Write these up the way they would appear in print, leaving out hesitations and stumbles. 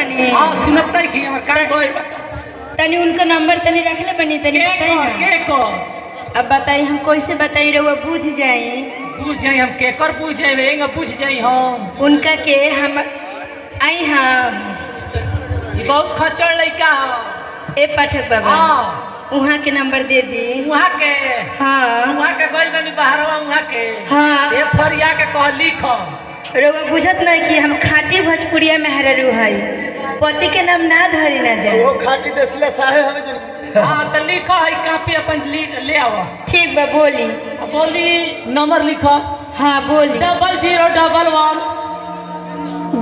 तनी। हां सुनत है कि हमर कान कोई तनी उनका नंबर तनी रख ले बनी तनी बताई ना के को। अब बताई हम कैसे बताई रहुआ बुझ जाई। बुझ जाई हम केकर बुझ जाई एंग बुझ जाई हम उनका के हम आई हम बहुत खचड़ लइका ह। ए पाठक बाबा हां वहाँ के नंबर दे दी। वहाँ के हाँ वहाँ के गइल बनी बाहरवा वहाँ के हाँ ए फरिया के कह लिख रउआ बुझत नहीं कि हम खाटी भोजपुरिया में हरू है पति के नाम ना धरी ना जाए वो खाटी देसिला साढ़े हमें जन। हां त लिख है कॉपी अपन लिख ले आवा। ठीक बा बोली बोली नंबर लिख। हाँ बोली 0011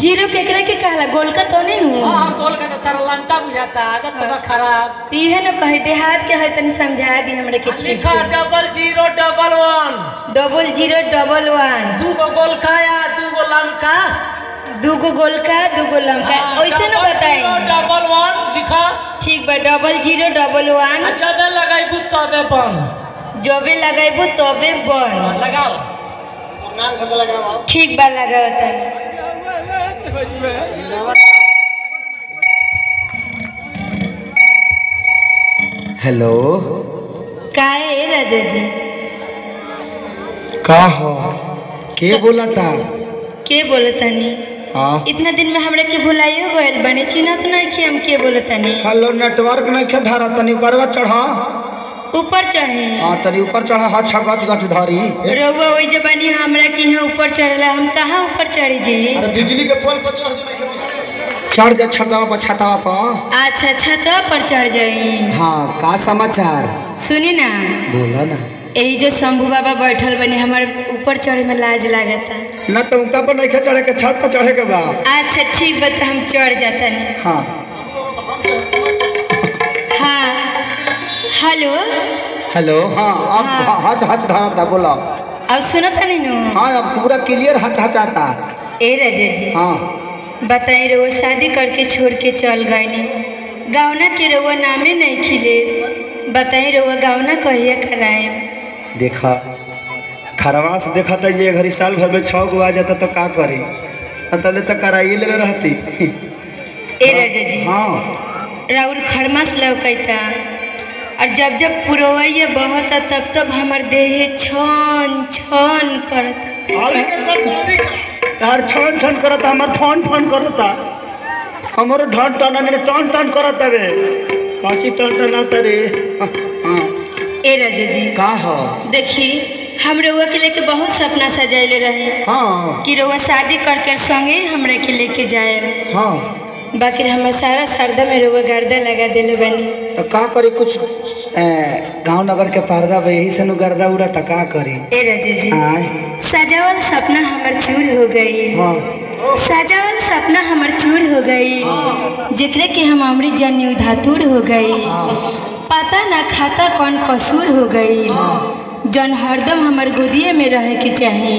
जीरो केकरा के कहला गोलका तो नहीं नु। हां बोल के तार लंका बुझाता आदत तो खराब तीहे न कहे देहात के है तनी समझा दी हमरे के ठीक लिखा से 0011 0011 दू गो गोलका या दू गो लंका दूगो गोलका दूगो लंका ऐसे न बताई 0011 लिखा। ठीक बा 0011 जबे लगाइबू तबे बन जबे लगाइबू तबे बन लगाओ नाम खत लगाओ। ठीक बा लगाओ तनी। हेलो का है राजा जी का हो के बोला था के बोलतानी। हाँ इतना दिन में हमरा के भुलाइयो गइल बने चिन्हत नहीं कि हम के बोलतानी। हेलो नेटवर्क नहीं खे धारा तनी ऊपरवा चढ़ा। ऊपर चढ़े हाँ तनी ऊपर चढ़ा हाथ छगच गच धरी। रउआ ओइ जबानी हमरा के यहाँ ऊपर चढ़ला हम कहाँ ऊपर चढ़ी जी। अरे बिजली के पोल पर चढ़ जा छतवा पर छतवा पर। अच्छा छतवा पर चढ़ जाई। हाँ का समाचार सुनी ना बोला ना। यही जो शंभू बाबा बैठल बने हमारे ऊपर चढ़े में लाज लागता। ना तो उनका पर नहीं चढ़े के छत पर चढ़े के बा। अच्छा ठीक बा तो हम चढ़ जाता नहीं। हाँ हाँ हेलो हेलो हाँ अब हाँ। हच हच धारा था बोला। अब सुनता नहीं नु। हाँ अब पूरा क्लियर हच हच आता। ए राजा जी हाँ बताई रउआ शादी करके छोड़ के चल गए गावना के रउआ नामे नहीं खिले बताई रउआ गावना कहिया कराए। देखा खरवा से देखा था ये घड़ी साल भर में 6 गो आ जाता तो का करी तले तो कराइए ले रहती। ए राजा जी हाँ राउर खरमास लौकता और जब जब पुरवैया बहता तब तब हमार देह छन छन करता। तार छन छन करता हमार फोन फोन करता हमारो ढन टन टन टन करता रे काची टन टन आता रे। हाँ ए राजा जी का हो देखी हम रउआ के लेके बहुत सपना सजैले रहे हाँ कि रउआ शादी करके संगे हमरा के लेके जाए हाँ बाकी हमार सारा सरदा में रउआ गर्दा लगा देले बनी। तो का करी कुछ गांव नगर के पर्दा बा यही से नु गर्दा उड़ा तो का करी। ए राजा जी आय सजावल सपना हमार चूर हो गई। हाँ सजावल सपना हमार चूर हो गई जेकरे के हम अमृत जानी धातुर हो गई। पता ना खाता कौन कसूर हो गई जन हरदम हमार गोदिए में रहे के चाहे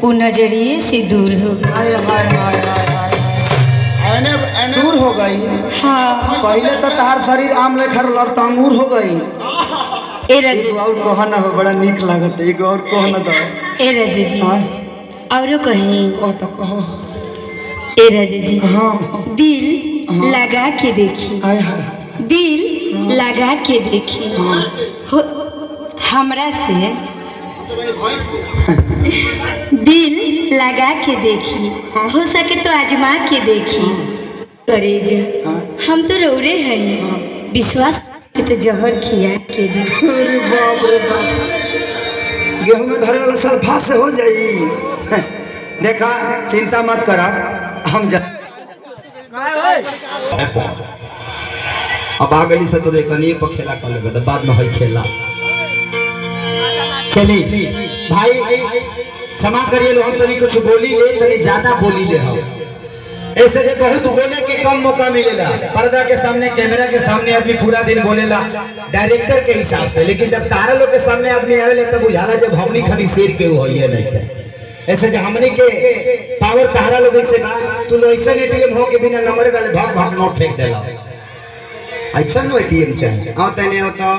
उ नजरिए से दूर हो गई। दूर हो गई। हाँ पहले तो तहार शरीर आम लेखर लब तो अंगूर हो गई। ए राजा एगो और कहो ना हो बड़ा नीक लागत एगो और कहो ना दो। ए राजा जी हाँ औरो कहीं कहो तो कहो। ए राजा जी हाँ दिल लगा के देखी हाय हाय दिल लगा के देखी हो हमरा से दिल लगा के देखी हो सके तो आजमा के देखी करेजा हम तो रोरे हैं विश्वास के तो जहर खिया के देखी। अरे बाप रे बाप गेहूं में धरे वाला सल्फा से हो जाई। देखा चिंता मत करा हम जा अब आगली से तो देखनी पर खेला कर लेबे तो बाद में होई खेला। चली भाई क्षमा करिए लो हम तनी कुछ बोली ले तनी ज्यादा बोली ले हम ऐसे जे बहुत बोले के कम मौका मिलेला। पर्दा के सामने कैमरा के सामने आदमी पूरा दिन बोलेला डायरेक्टर के हिसाब से लेकिन जब तारा लोग के सामने आदमी आवेला तब बुझाला जब हमनी खनी शेर के होइए नहीं ऐसे जो हमने के पावर तारा लोग से बा तू लो ऐसा एटीएम हो के बिना नंबर डाले भाग भाग नोट फेंक देला ऐसा नो एटीएम चाहिए आओ तने हो तो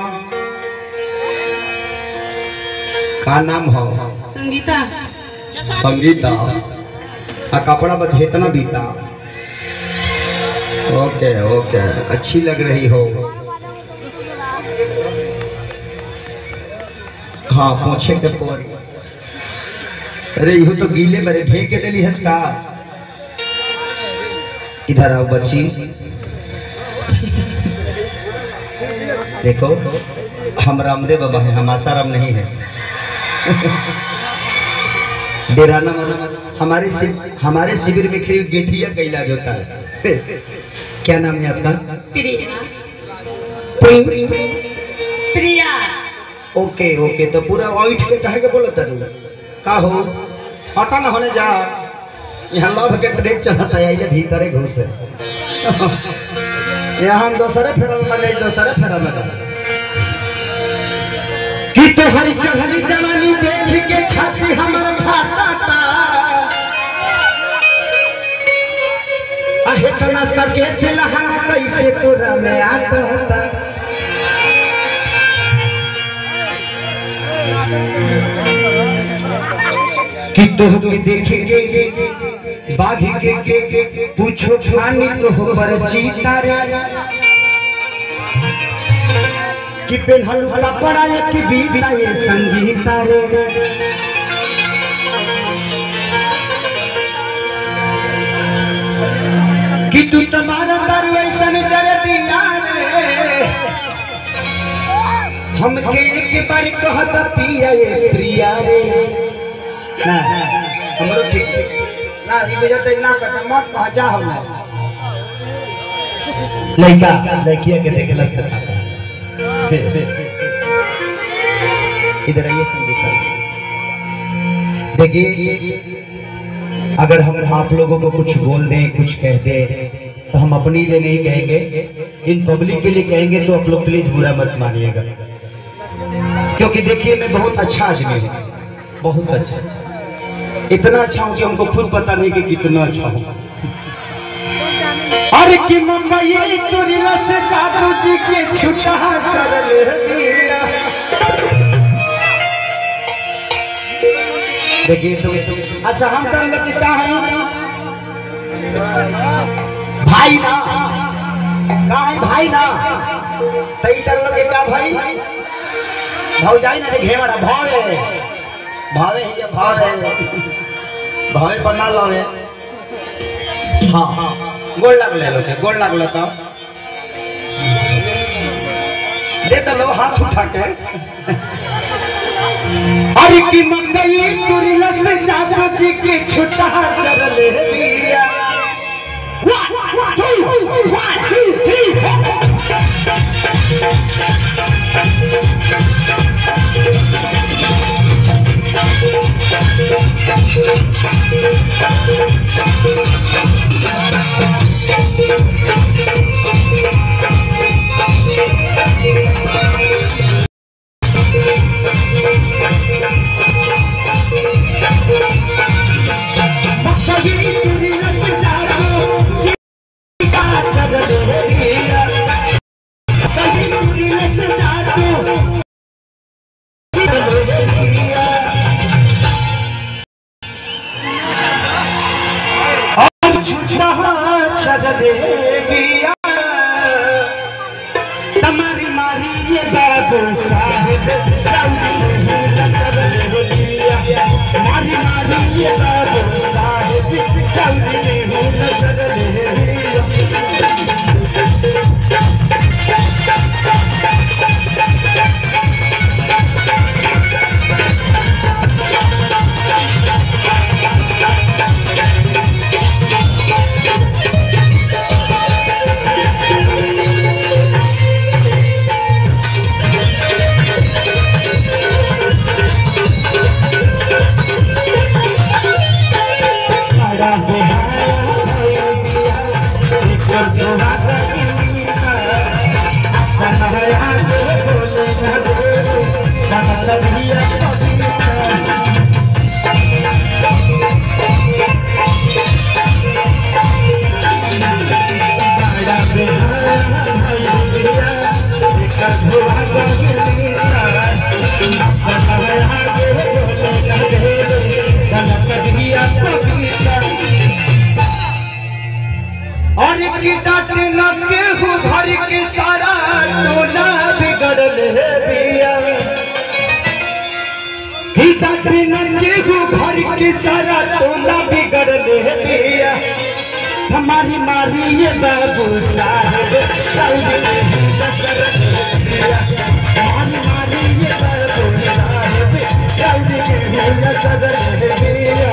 का नाम हो संगीता संगीता आ कपड़ा बस इतना बीता ओके ओके, अच्छी लग रही हो। हाँ पूछे के पोरी। अरे यू तो गीले बरे फेंक के दिली हंस का। इधर आओ बच्ची, देखो हम रामदेव बाबा हैं, हम आसाराम नहीं है। डेराना हमारे शिविर में खरीद गेठिया का इलाज होता है। क्या नाम है आपका? प्रिया। ओके ओके, तो पूरा वाइट के चाहे के बोलता है का हो, हटा ना होने जा। यहाँ लव के ट्रेक चलता है, ये भीतर घुस है। यहाँ हम दोसरे फेरा में नहीं, दोसरे फेरा में कि तोहरी चढ़ली जवानी देख के छाती हमर फाटता। आहे तना सके दिलहा कैसे तोरा में आता। कि तोहके देख के बाघी के पूछो छानी तो हो पर चीता रे। कि पेन्हल कपड़ा कि बीता ये संगीता रे। कि तू तुम्हारा दारू ऐसा जरे दिया रे। हमके एक बार कहता पिया ये प्रिया रे। ना हमरो ठीक ना, ई वजह से ना करता मत कह जा। हम लड़किया के देखे लस्तर खाता। इधर आइए संगीता। देखिए अगर हम आप लोगों को कुछ बोल दें, कुछ कह दें, तो हम अपनी लिए नहीं कहेंगे, इन पब्लिक के लिए कहेंगे। तो आप लोग प्लीज बुरा मत मानिएगा, क्योंकि देखिए मैं बहुत अच्छा आदमी हूँ, बहुत अच्छा, इतना अच्छा हूँ कि हमको खुद पता नहीं कि कितना अच्छा हूँ। अरे कि मुंबई तुरिला से जादू जी के छुटा चल दिया। देखिए तो अच्छा हम तो लगता है भाई ना, कहाँ है भाई ना, तई तर लोग क्या भाई भौजाई ना घेवड़ा भावे भावे है, भावे भावे बना लो है। हाँ हाँ गोल लग ले लो, गोल लग लो तो दे तो लो हाथ उठा के। अरे की मंगई तुरिला से जादू जी के छुटा चल दिया। 1 2 3 तुम्हारी मारी ये बाबू साहिब मारी मारी ये बाबू साहिब चौधरी हूँ नजर की डांटे न केहू घर के सारा टोला बिगड़ल है बिया की डांटे न केहू घर के सारा टोला बिगड़ल है बिया हमारी मारी ये बाबू साहब हमारी मारी ये बाबू साहब सऊदी के नजर बिया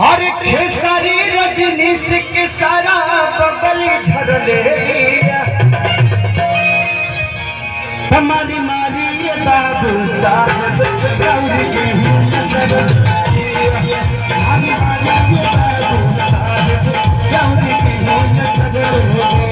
और खेसारी रजनीश के सारा बगल झरले हमारी मारी ये बाबू साहब हमारी मारी ये बाबू साहब